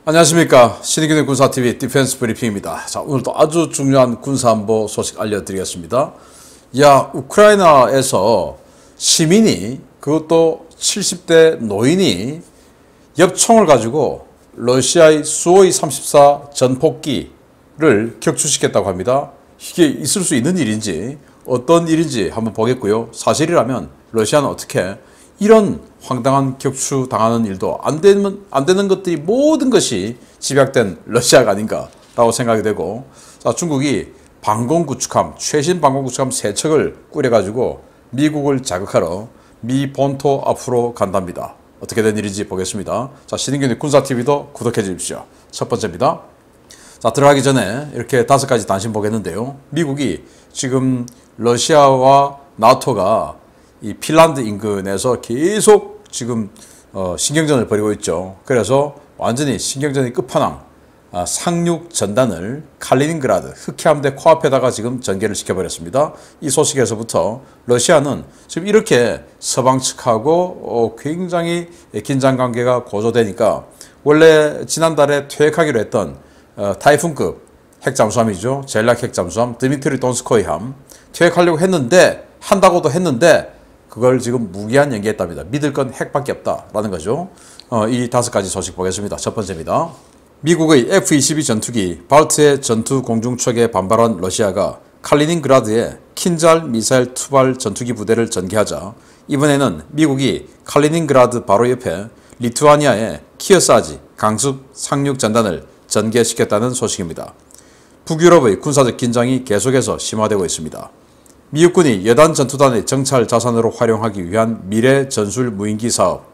안녕하십니까. 신의균의 군사TV 디펜스 브리핑입니다. 자, 오늘도 아주 중요한 군사안보 소식 알려드리겠습니다. 우크라이나에서 시민이, 그것도 70대 노인이 엽총을 가지고 러시아의 수호이 34 전폭기를 격추시켰다고 합니다. 이게 있을 수 있는 일인지 어떤 일인지 한번 보겠고요. 사실이라면 러시아는 어떻게 이런 황당한 격추 당하는 일도 안 되는 것들이 모든 것이 집약된 러시아가 아닌가라고 생각이 되고, 자, 중국이 방공구축함, 최신 방공구축함 3척을 꾸려가지고 미국을 자극하러 미 본토 앞으로 간답니다. 어떻게 된 일인지 보겠습니다. 자, 신인균의 군사TV도 구독해 주십시오. 첫 번째입니다. 자, 들어가기 전에 이렇게 5가지 단신 보겠는데요. 미국이 지금 러시아와 나토가 이 핀란드 인근에서 계속 지금 신경전을 벌이고 있죠. 그래서 완전히 신경전의 끝판왕, 상륙 전단을 칼리닝그라드 흑해함대 코앞에다가 지금 전개를 시켜버렸습니다. 이 소식에서부터 러시아는 지금 이렇게 서방 측하고 굉장히 긴장 관계가 고조되니까, 원래 지난달에 퇴역하기로 했던 타이푼급 핵잠수함이죠. 전략 핵잠수함 드미트리 돈스코이함 퇴역하려고 한다고도 했는데 그걸 지금 무기한 연기했답니다. 믿을 건 핵밖에 없다라는 거죠. 이 5가지 소식 보겠습니다. 첫 번째입니다. 미국의 F-22 전투기 발트해 전투 공중척에 반발한 러시아가 칼리닝그라드에 킨잘 미사일 투발 전투기 부대를 전개하자, 이번에는 미국이 칼리닝그라드 바로 옆에 리투아니아의 키어사지 강습 상륙 전단을 전개시켰다는 소식입니다. 북유럽의 군사적 긴장이 계속해서 심화되고 있습니다. 미 육군이 여단 전투단의 정찰 자산으로 활용하기 위한 미래 전술 무인기 사업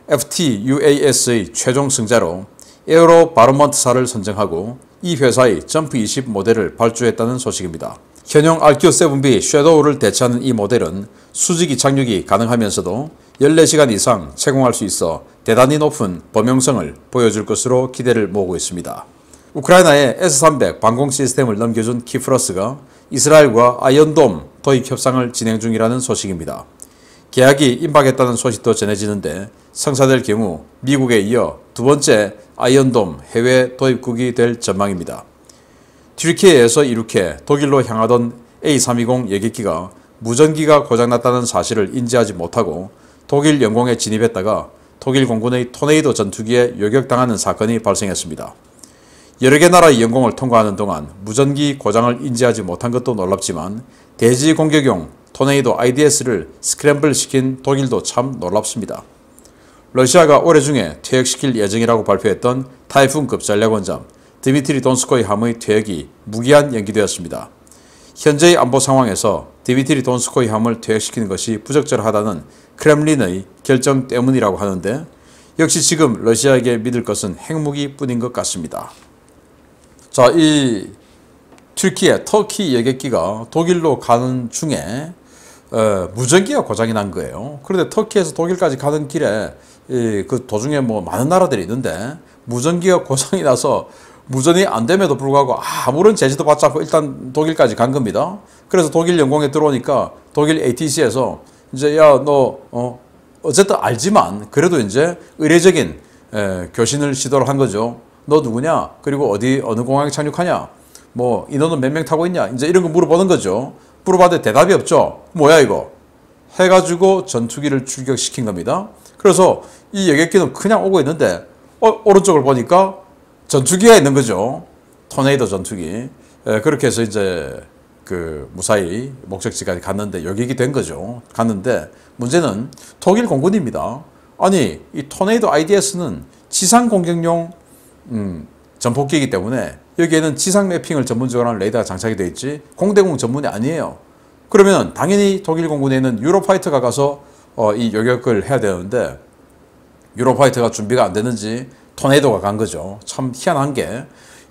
FTUAS의 최종 승자로 에어로 바르먼트사를 선정하고 이 회사의 점프 20 모델을 발주했다는 소식입니다. 현용 RQ-7B 섀도우를 대체하는 이 모델은 수직 이착륙이 가능하면서도 14시간 이상 채공할 수 있어 대단히 높은 범용성을 보여줄 것으로 기대를 모으고 있습니다. 우크라이나의 S-300 방공 시스템을 넘겨준 키프러스가 이스라엘과 아이언돔 도입 협상을 진행 중이라는 소식입니다. 계약이 임박했다는 소식도 전해지는데, 성사될 경우 미국에 이어 2번째 아이언돔 해외 도입국이 될 전망입니다. 튀르키예에서 이륙해 독일로 향하던 A320 여객기가 무전기가 고장났다는 사실을 인지하지 못하고 독일 영공에 진입했다가 독일 공군의 토네이도 전투기에 요격당하는 사건이 발생했습니다. 여러 개 나라의 영공을 통과하는 동안 무전기 고장을 인지하지 못한 것도 놀랍지만 대지 공격용 토네이도 IDS를 스크램블 시킨 독일도 참 놀랍습니다. 러시아가 올해 중에 퇴역시킬 예정이라고 발표했던 타이푼급 전략원잠 드미트리 돈스코이 함의 퇴역이 무기한 연기되었습니다. 현재의 안보 상황에서 드미트리 돈스코이 함을 퇴역시키는 것이 부적절하다는 크렘린의 결정 때문이라고 하는데, 역시 지금 러시아에게 믿을 것은 핵무기뿐인 것 같습니다. 자, 이 터키 여객기가 독일로 가는 중에 무전기가 고장이 난 거예요. 그런데 터키에서 독일까지 가는 길에 그 도중에 뭐 많은 나라들이 있는데 무전기가 고장이 나서 무전이 안 됨에도 불구하고 아무런 제지도 받지 않고 일단 독일까지 간 겁니다. 그래서 독일 영공에 들어오니까 독일 ATC에서 이제 어쨌든 알지만 그래도 이제 의례적인 교신을 시도를 한 거죠. 너 누구냐? 그리고 어느 공항에 착륙하냐? 뭐 인원은 몇 명 타고 있냐? 이제 이런 거 물어보는 거죠. 물어봤는데 대답이 없죠. 뭐야 이거? 해가지고 전투기를 출격시킨 겁니다. 그래서 이 여객기는 그냥 오고 있는데 오른쪽을 보니까 전투기가 있는 거죠. 토네이도 전투기. 그렇게 해서 이제 무사히 목적지까지 갔는데 요격이 된 거죠. 갔는데 문제는 독일 공군입니다. 아니 이 토네이도 IDS는 지상 공격용 전폭기이기 때문에 여기에는 지상 매핑을 전문적으로 하는 레이더가 장착이 되어 있지 공대공 전문이 아니에요. 그러면 당연히 독일 공군에는 유로파이터가 가서 이 요격을 해야 되는데 유로파이터가 준비가 안 되는지 토네이도가 간 거죠. 참 희한한 게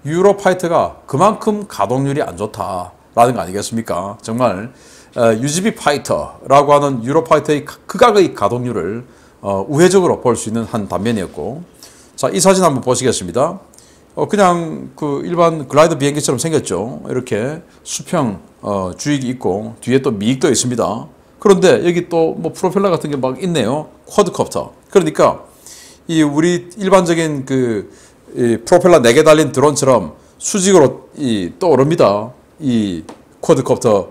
유로파이터가 그만큼 가동률이 안 좋다라는 거 아니겠습니까? 정말 UGV 파이터라고 하는 유로파이터의 극악의 가동률을 우회적으로 볼 수 있는 한 단면이었고, 자, 이 사진 한번 보시겠습니다. 그냥 일반 글라이더 비행기처럼 생겼죠. 이렇게 수평 주익이 있고 뒤에 또 미익도 있습니다. 그런데 여기 또 뭐 프로펠러 같은 게 막 있네요. 쿼드콥터. 그러니까 이 우리 일반적인 이 프로펠러 4개 달린 드론처럼 수직으로 떠오릅니다. 이 쿼드콥터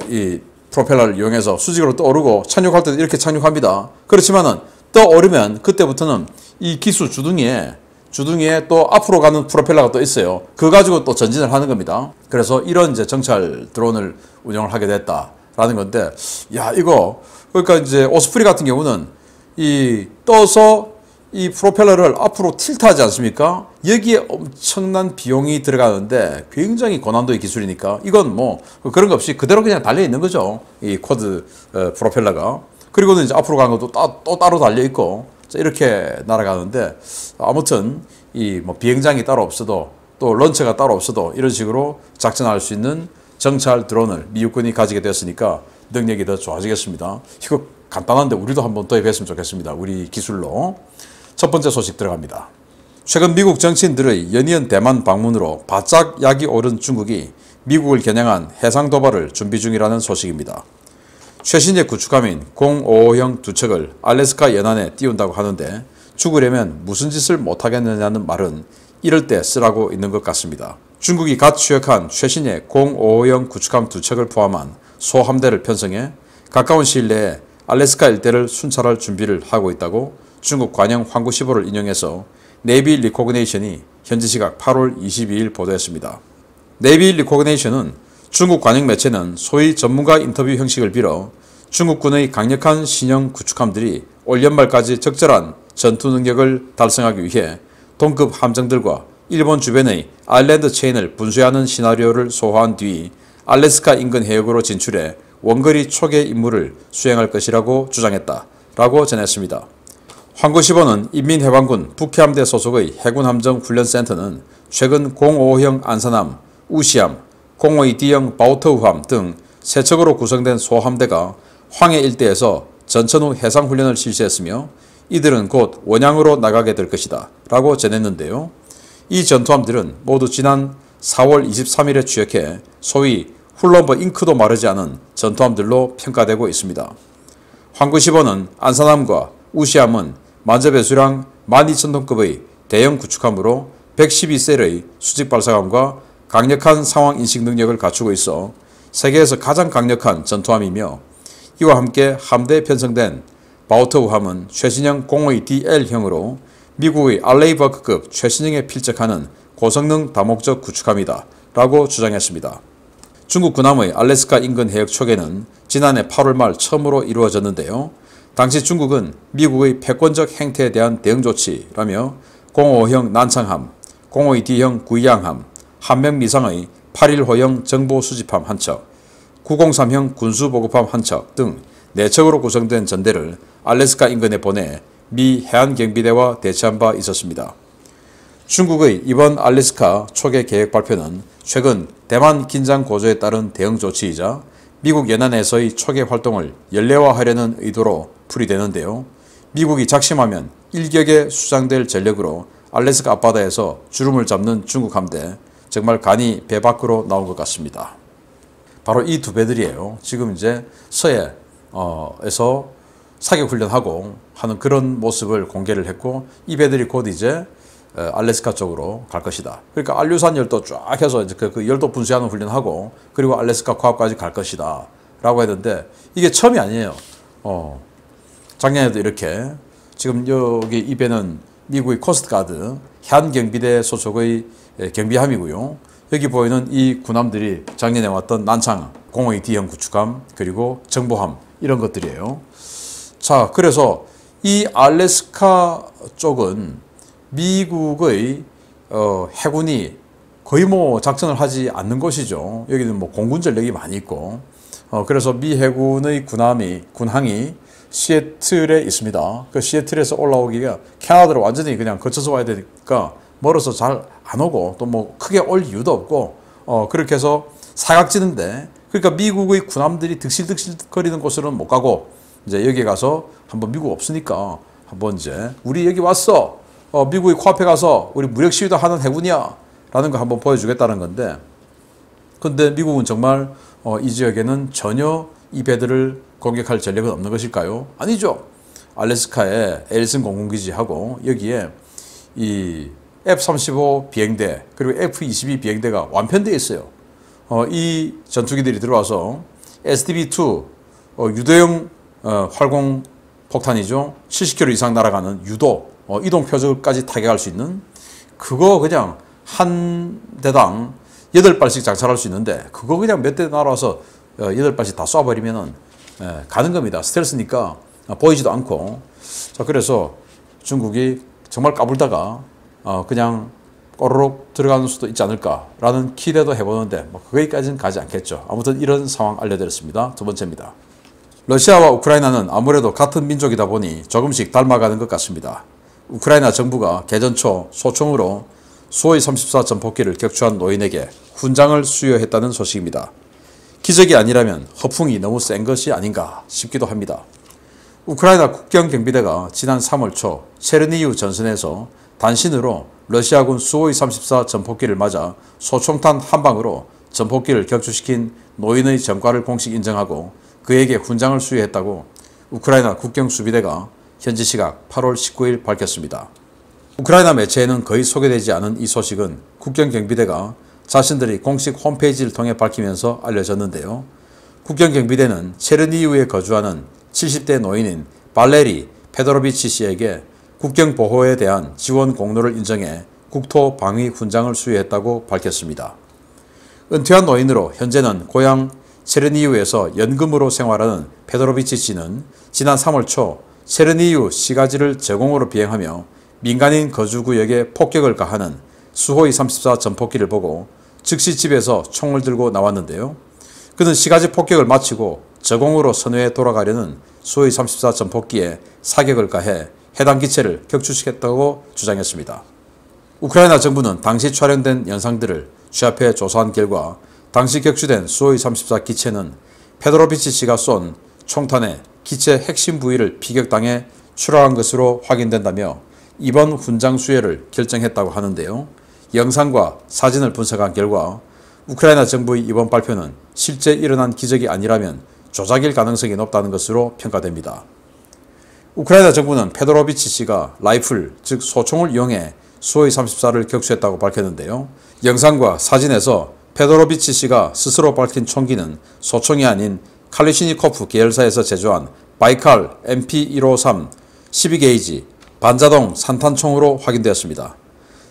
이 프로펠러를 이용해서 수직으로 떠오르고 착륙할 때도 이렇게 착륙합니다. 그렇지만은 떠오르면 그때부터는 이 기수 주둥이에 또 앞으로 가는 프로펠러가 또 있어요. 그거 가지고 또 전진을 하는 겁니다. 그래서 이런 이제 정찰 드론을 운영을 하게 됐다라는 건데, 야, 이거 그러니까 이제 오스프리 같은 경우는 이 떠서 이 프로펠러를 앞으로 틸트하지 않습니까? 여기에 엄청난 비용이 들어가는데 굉장히 고난도의 기술이니까 이건 뭐 그런 거 없이 그대로 그냥 달려 있는 거죠. 이 쿼드 프로펠러가. 그리고는 이제 앞으로 가는 것도 또 따로 달려 있고 이렇게 날아가는데, 아무튼 이 뭐 비행장이 따로 없어도 또 런처가 따로 없어도 이런 식으로 작전할 수 있는 정찰 드론을 미 육군이 가지게 되었으니까 능력이 더 좋아지겠습니다. 이거 간단한데 우리도 한번 도입했으면 좋겠습니다. 우리 기술로. 첫 번째 소식 들어갑니다. 최근 미국 정치인들의 연이은 대만 방문으로 바짝 약이 오른 중국이 미국을 겨냥한 해상 도발을 준비 중이라는 소식입니다. 최신의 구축함인 055형 두 척을 알래스카 연안에 띄운다고 하는데, 죽으려면 무슨 짓을 못하겠느냐는 말은 이럴 때 쓰라고 있는 것 같습니다. 중국이 갓 취역한 최신의 055형 구축함 두 척을 포함한 소함대를 편성해 가까운 시일 내에 알래스카 일대를 순찰할 준비를 하고 있다고 중국 관영 환구시보를 인용해서 네이비 리코그네이션이 현지 시각 8월 22일 보도했습니다. 네이비 리코그네이션은 중국 관영 매체는 소위 전문가 인터뷰 형식을 빌어 중국군의 강력한 신형 구축함들이 올 연말까지 적절한 전투 능력을 달성하기 위해 동급 함정들과 일본 주변의 아일랜드 체인을 분쇄하는 시나리오를 소화한 뒤 알래스카 인근 해역으로 진출해 원거리 초계 임무를 수행할 것이라고 주장했다라고 전했습니다. 환구시보는 인민해방군 북해함대 소속의 해군함정 훈련센터는 최근 055형 안산함, 우시함, 052D형 바우터우함 등 세 척으로 구성된 소함대가 황해 일대에서 전천 후 해상훈련을 실시했으며 이들은 곧 원양으로 나가게 될 것이다 라고 전했는데요. 이 전투함들은 모두 지난 4월 23일에 취역해 소위 훌러버 잉크도 마르지 않은 전투함들로 평가되고 있습니다. 환구시보는 안산함과 우시함은 만재배수량 12,000톤급의 대형 구축함으로 112셀의 수직발사관과 강력한 상황인식 능력을 갖추고 있어 세계에서 가장 강력한 전투함이며, 이와 함께 함대에 편성된 바우터우함은 최신형 052DL형으로 미국의 알레이버크급 최신형에 필적하는 고성능 다목적 구축함이다 라고 주장했습니다. 중국 군함의 알래스카 인근 해역 초계는 지난해 8월 말 처음으로 이루어졌는데요. 당시 중국은 미국의 패권적 행태에 대한 대응 조치라며 055형 난창함, 052D형 구이양함, 1명 이상의 81호형 정보수집함 한 척, 903형 군수보급함 한 척 등 4척으로 구성된 전대를 알래스카 인근에 보내 미 해안경비대와 대치한 바 있었습니다. 중국의 이번 알래스카 초계 계획 발표는 최근 대만 긴장 고조에 따른 대응 조치이자 미국 연안에서의 초계 활동을 연례화하려는 의도로 풀이되는데요. 미국이 작심하면 일격에 수장될 전력으로 알래스카 앞바다에서 주름을 잡는 중국 함대, 정말 간이 배 밖으로 나온 것 같습니다. 바로 이 두 배들이에요. 지금 이제 서해에서 사격 훈련하고 하는 그런 모습을 공개를 했고, 이 배들이 곧 이제 알래스카 쪽으로 갈 것이다. 그러니까 알류산 열도 쫙 해서 이제 그 열도 분쇄하는 훈련하고, 그리고 알래스카 코앞까지 갈 것이다 라고 했는데, 이게 처음이 아니에요. 작년에도 이렇게, 지금 여기 이 배는 미국의 코스트가드 해안경비대 소속의 경비함이고요. 여기 보이는 이 군함들이 작년에 왔던 난창 052D형 구축함, 그리고 정보함, 이런 것들이에요. 자, 그래서 이 알래스카 쪽은 미국의 해군이 거의 뭐 작전을 하지 않는 곳이죠. 여기는 뭐 공군 전력이 많이 있고, 그래서 미 해군의 군항이 시애틀에 있습니다. 그 시애틀에서 올라오기가 캐나다로 완전히 그냥 거쳐서 와야 되니까 멀어서 잘 안 오고, 또 뭐 크게 올 이유도 없고, 그렇게 해서 사각지는데, 그러니까 미국의 군함들이 득실득실거리는 곳으로는 못 가고, 이제 여기 가서 한번 미국 없으니까 한번 이제 우리 여기 왔어, 미국의 코앞에 가서 우리 무력 시위도 하는 해군이야 라는 거 한번 보여주겠다는 건데, 근데 미국은 정말 이 지역에는 전혀 이 배들을 공격할 전력은 없는 것일까요? 아니죠. 알래스카에 엘슨 공군기지하고 여기에 이 F-35 비행대 그리고 F-22 비행대가 완편되어 있어요. 이 전투기들이 들어와서 SDB-2 유도형 활공 폭탄이죠. 70km 이상 날아가는 유도 이동 표적까지 타격할 수 있는 그거 그냥 한 대당 8발씩 장착할 수 있는데 그거 그냥 몇 대 날아와서 8발씩 다 쏴버리면은 가는 겁니다. 스텔스니까 보이지도 않고. 자, 그래서 중국이 정말 까불다가 그냥 꼬르륵 들어가는 수도 있지 않을까라는 기대도 해보는데 뭐 거기까지는 가지 않겠죠. 아무튼 이런 상황 알려드렸습니다. 두 번째입니다. 러시아와 우크라이나는 아무래도 같은 민족이다 보니 조금씩 닮아가는 것 같습니다. 우크라이나 정부가 개전 초 소총으로 수호이 34 전폭기를 격추한 노인에게 훈장을 수여했다는 소식입니다. 기적이 아니라면 허풍이 너무 센 것이 아닌가 싶기도 합니다. 우크라이나 국경경비대가 지난 3월 초 체르니우 전선에서 단신으로 러시아군 수호이 34 전폭기를 맞아 소총탄 한 방으로 전폭기를 격추시킨 노인의 전과를 공식 인정하고 그에게 훈장을 수여했다고 우크라이나 국경수비대가 현지 시각 8월 19일 밝혔습니다. 우크라이나 매체에는 거의 소개되지 않은 이 소식은 국경경비대가 자신들이 공식 홈페이지를 통해 밝히면서 알려졌는데요. 국경경비대는 체르니우에 거주하는 70대 노인인 발레리 페도로비치 씨에게 국경보호에 대한 지원 공로를 인정해 국토방위 훈장을 수여했다고 밝혔습니다. 은퇴한 노인으로 현재는 고향 체르니우에서 연금으로 생활하는 페도로비치 씨는 지난 3월 초 체르니우 시가지를 제공으로 비행하며 민간인 거주구역에 폭격을 가하는 수호이 34 전폭기를 보고 즉시 집에서 총을 들고 나왔는데요. 그는 시가지 폭격을 마치고 저공으로 선회에 돌아가려는 수호이 34 전폭기에 사격을 가해 해당 기체를 격추시켰다고 주장했습니다. 우크라이나 정부는 당시 촬영된 영상들을 취합해 조사한 결과 당시 격추된 수호이 34 기체는 페도로비치 씨가 쏜 총탄에 기체 핵심 부위를 피격당해 추락한 것으로 확인된다며 이번 훈장 수여를 결정했다고 하는데요. 영상과 사진을 분석한 결과 우크라이나 정부의 이번 발표는 실제 일어난 기적이 아니라면 조작일 가능성이 높다는 것으로 평가됩니다. 우크라이나 정부는 페도로비치 씨가 라이플, 즉 소총을 이용해 수호이 34를 격추했다고 밝혔는데요. 영상과 사진에서 페도로비치 씨가 스스로 밝힌 총기는 소총이 아닌 칼리시니코프 계열사에서 제조한 바이칼 MP153 12게이지 반자동 산탄총으로 확인되었습니다.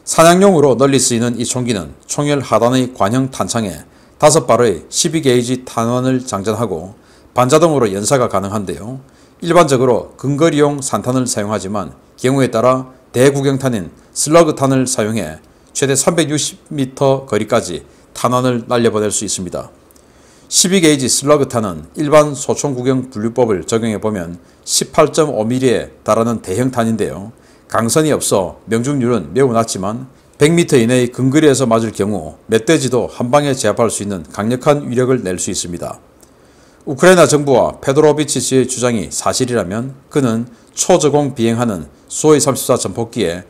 사냥용으로 널리 쓰이는 이 총기는 총열 하단의 관형 탄창에 5발의 12게이지 탄환을 장전하고 반자동으로 연사가 가능한데요. 일반적으로 근거리용 산탄을 사용하지만 경우에 따라 대구경탄인 슬러그탄을 사용해 최대 360m 거리까지 탄환을 날려보낼 수 있습니다. 12게이지 슬러그탄은 일반 소총구경 분류법을 적용해보면 18.5mm에 달하는 대형탄인데요. 강선이 없어 명중률은 매우 낮지만 100m 이내의 근거리에서 맞을 경우 멧돼지도 한 방에 제압할 수 있는 강력한 위력을 낼 수 있습니다. 우크라이나 정부와 페도로비치 씨의 주장이 사실이라면 그는 초저공 비행하는 수호이 34 전폭기에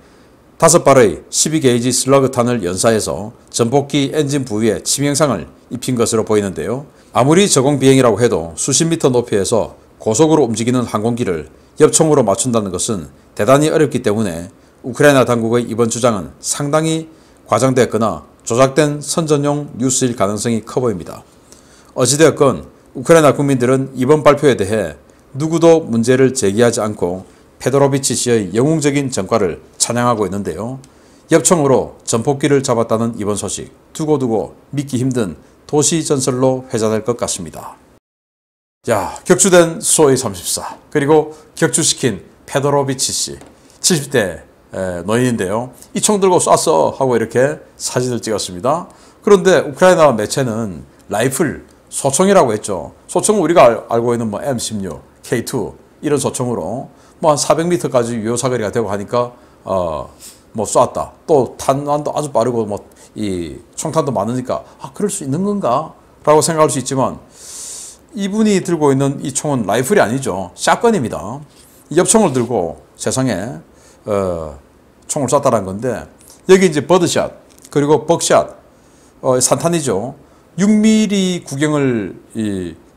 5발의 12게이지 슬러그탄을 연사해서 전폭기 엔진 부위에 치명상을 입힌 것으로 보이는데요. 아무리 저공 비행이라고 해도 수십 미터 높이에서 고속으로 움직이는 항공기를 엽총으로 맞춘다는 것은 대단히 어렵기 때문에 우크라이나 당국의 이번 주장은 상당히 과장됐거나 조작된 선전용 뉴스일 가능성이 커 보입니다. 어찌되었건 우크라이나 국민들은 이번 발표에 대해 누구도 문제를 제기하지 않고 페도로비치 씨의 영웅적인 전과를 찬양하고 있는데요. 엽총으로 전폭기를 잡았다는 이번 소식, 두고두고 믿기 힘든 도시 전설로 회자될 것 같습니다. 자, 격추된 수호이 34 그리고 격추시킨 페도로비치 씨 70대 노인인데요. 이 총 들고 쐈어 하고 이렇게 사진을 찍었습니다. 그런데 우크라이나 매체는 라이플, 소총이라고 했죠. 소총은 우리가 알고 있는 뭐 M16, K2 이런 소총으로 뭐 한 400m까지 유효 사거리가 되고 하니까 뭐 쐈다. 또 탄환도 아주 빠르고 뭐 이 총탄도 많으니까 그럴 수 있는 건가? 라고 생각할 수 있지만 이분이 들고 있는 이 총은 라이플이 아니죠. 샷건입니다. 엽총을 들고 세상에 총을 쐈다는 건데 여기 이제 버드샷 그리고 벅샷 산탄이죠. 6mm 구경을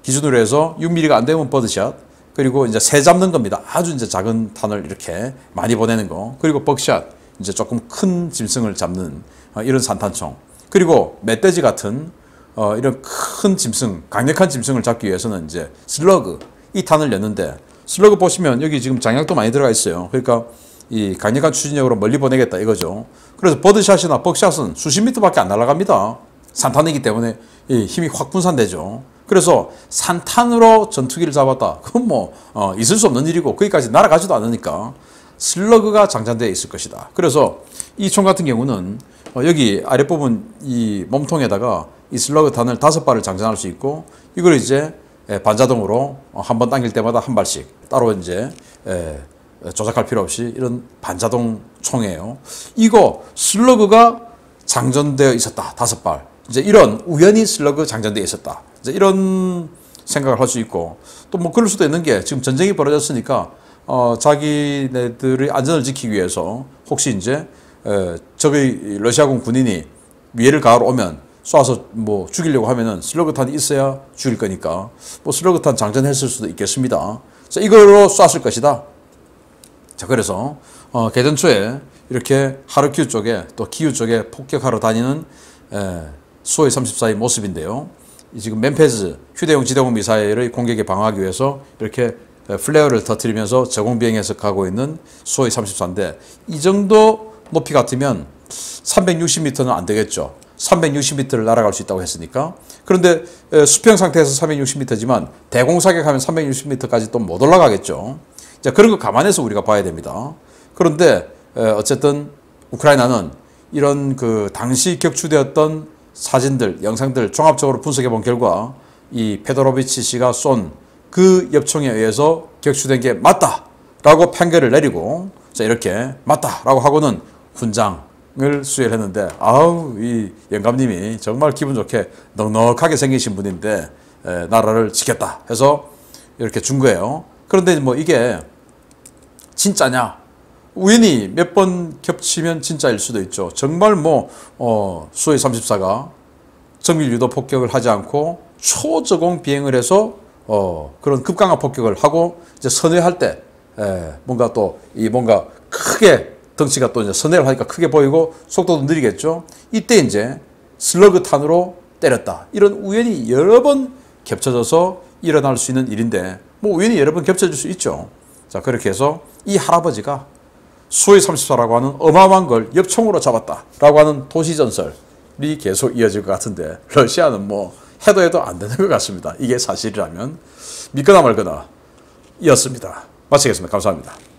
기준으로 해서 6mm가 안 되면 버드샷 그리고 이제 새 잡는 겁니다. 아주 이제 작은 탄을 이렇게 많이 보내는 거. 그리고 벅샷 이제 조금 큰 짐승을 잡는 이런 산탄총, 그리고 멧돼지 같은 이런 큰 짐승, 강력한 짐승을 잡기 위해서는 이제 슬러그, 이 탄을 냈는데, 슬러그 보시면 여기 지금 장약도 많이 들어가 있어요. 그러니까 이 강력한 추진력으로 멀리 보내겠다 이거죠. 그래서 버드샷이나 벅샷은 수십 미터밖에 안 날아갑니다. 산탄이기 때문에 이 힘이 확 분산되죠. 그래서 산탄으로 전투기를 잡았다. 그건 뭐 있을 수 없는 일이고 거기까지 날아가지도 않으니까 슬러그가 장전되어 있을 것이다. 그래서 이 총 같은 경우는 여기 아랫부분 이 몸통에다가 이 슬러그 탄을 5발을 장전할 수 있고, 이걸 이제 반자동으로 한 번 당길 때마다 한 발씩 따로 이제 조작할 필요 없이 이런 반자동 총이에요. 이거 슬러그가 장전되어 있었다. 5발. 이제 이런 우연히 슬러그 장전되어 있었다. 이제 이런 생각을 할 수 있고, 또 뭐 그럴 수도 있는 게 지금 전쟁이 벌어졌으니까 자기네들의 안전을 지키기 위해서 혹시 이제 저기 러시아군 군인이 위해를 가하러 오면 쏴서 뭐 죽이려고 하면은 슬러그탄이 있어야 죽일 거니까 뭐 슬러그탄 장전했을 수도 있겠습니다. 자, 이걸로 쐈을 것이다. 자, 그래서 개전 초에 이렇게 하르키우 쪽에 또 키우 쪽에 폭격하러 다니는 수호이 34의 모습인데요. 지금 멤페즈 휴대용 지대공 미사일의 공격에 방어하기 위해서 이렇게 플레어를 터뜨리면서 저공비행해서 가고 있는 수호이 34인데, 이 정도 높이 같으면 360m는 안 되겠죠. 360m를 날아갈 수 있다고 했으니까. 그런데 수평 상태에서 360m지만 대공사격하면 360m까지 또 못 올라가겠죠. 자, 그런 거 감안해서 우리가 봐야 됩니다. 그런데 어쨌든 우크라이나는 이런 그 당시 격추되었던 사진들, 영상들 종합적으로 분석해 본 결과 이 페도로비치 씨가 쏜 그 엽총에 의해서 격추된 게 맞다라고 판결을 내리고, 자, 이렇게 맞다라고 하고는 훈장을 수여를 했는데, 아우, 이 영감님이 정말 기분 좋게 넉넉하게 생기신 분인데 나라를 지켰다 해서 이렇게 준 거예요. 그런데 뭐 이게 진짜냐? 우연히 몇 번 겹치면 진짜일 수도 있죠. 정말 뭐 수호이 34가 정밀 유도 폭격을 하지 않고 초저공 비행을 해서 그런 급강하 폭격을 하고 이제 선회할 때 뭔가 또 이 뭔가 크게 덩치가 또 이제 선회를 하니까 크게 보이고 속도도 느리겠죠. 이때 이제 슬러그 탄으로 때렸다. 이런 우연히 여러 번 겹쳐져서 일어날 수 있는 일인데, 뭐 우연히 여러 번 겹쳐질 수 있죠. 자, 그렇게 해서 이 할아버지가 수호이 34라고 하는 어마어마한 걸 엽총으로 잡았다라고 하는 도시전설이 계속 이어질 것 같은데, 러시아는 뭐 해도 안 되는 것 같습니다. 이게 사실이라면 믿거나 말거나 이었습니다. 마치겠습니다. 감사합니다.